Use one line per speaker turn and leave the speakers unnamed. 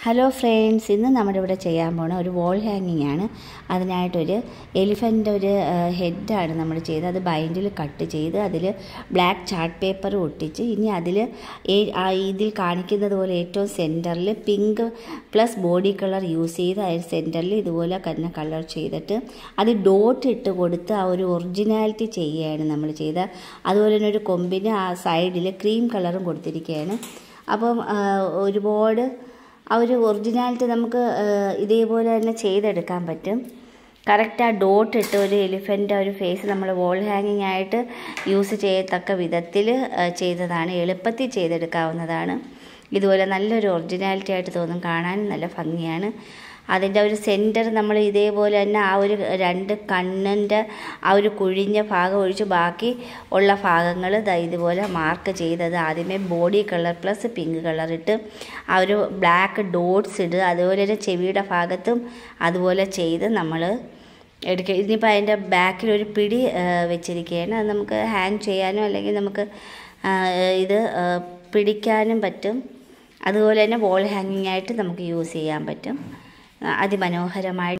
Hello friends, ഇന്ന് നമ്മുടെ ഇവിടെ ചെയ്യാൻ പോണ ഒരു വോൾ ഹാങ്ങിങ് ആണ്. അതിനായിട്ടൊരു എലിഫൻ്റ് ഒരു ഹെഡാണ് നമ്മൾ ചെയ്തത്. അത് ബൈൻഡിൽ കട്ട് ചെയ്ത് അതിൽ ബ്ലാക്ക് ചാർട്ട് പേപ്പർ ഒട്ടിച്ച് ഇനി അതിൽ ഇതിൽ കാണിക്കുന്നത് പോലെ ഏറ്റവും സെൻറ്ററിൽ pink plus body colour use ചെയ്ത് അതിൽ സെൻറ്ററിൽ ഇതുപോലെ തന്നെ കളർ ചെയ്തിട്ട് അത് ഡോട്ട് ഇട്ട് കൊടുത്ത് ആ ഒരു ഒറിജിനാലിറ്റി ചെയ്യുകയാണ് നമ്മൾ ചെയ്തത്. അതുപോലെ തന്നെ ഒരു കൊമ്പിന് ആ സൈഡിൽ ക്രീം കളറും കൊടുത്തിരിക്കുകയാണ്. അപ്പം ഒരുപാട് ആ ഒരു ഒറിജിനാലിറ്റി നമുക്ക് ഇതേപോലെ തന്നെ ചെയ്തെടുക്കാൻ പറ്റും. കറക്റ്റ് ആ ഡോട്ട് ഇട്ട് ഒരു എലിഫൻ്റ് ഒരു ഫേസ് നമ്മൾ വോൾ ഹാങ്ങിങ് ആയിട്ട് യൂസ് ചെയ്യത്തക്ക വിധത്തിൽ ചെയ്തതാണ്. എളുപ്പത്തിൽ ചെയ്തെടുക്കാവുന്നതാണ്. ഇതുപോലെ നല്ലൊരു ഒറിജിനാലിറ്റി ആയിട്ട് തോന്നും, കാണാനും നല്ല ഭംഗിയാണ്. അതിൻ്റെ ഒരു സെൻറ്റർ നമ്മൾ ഇതേപോലെ തന്നെ ആ ഒരു രണ്ട് കണ്ണിൻ്റെ ആ ഒരു കുഴിഞ്ഞ ഭാഗം ഒഴിച്ച് ബാക്കി ഉള്ള ഭാഗങ്ങൾ ഇതുപോലെ മാർക്ക് ചെയ്തത് ആദ്യമേ body colour plus pink colour ഇട്ട് ആ ഒരു ബ്ലാക്ക് ഡോട്ട്സ് ഇടുക. അതുപോലെ തന്നെ ചെവിയുടെ ഭാഗത്തും അതുപോലെ ചെയ്ത് നമ്മൾ എടുക്കുക. ഇനിയിപ്പോൾ അതിൻ്റെ ബാക്കിലൊരു പിടി വെച്ചിരിക്കുകയാണ്. അത് നമുക്ക് ഹാങ് ചെയ്യാനോ അല്ലെങ്കിൽ നമുക്ക് ഇത് പിടിക്കാനും പറ്റും. അതുപോലെ തന്നെ വോൾ ഹാങ്ങിങ് ആയിട്ട് നമുക്ക് യൂസ് ചെയ്യാൻ പറ്റും. അതിമനോഹരമായി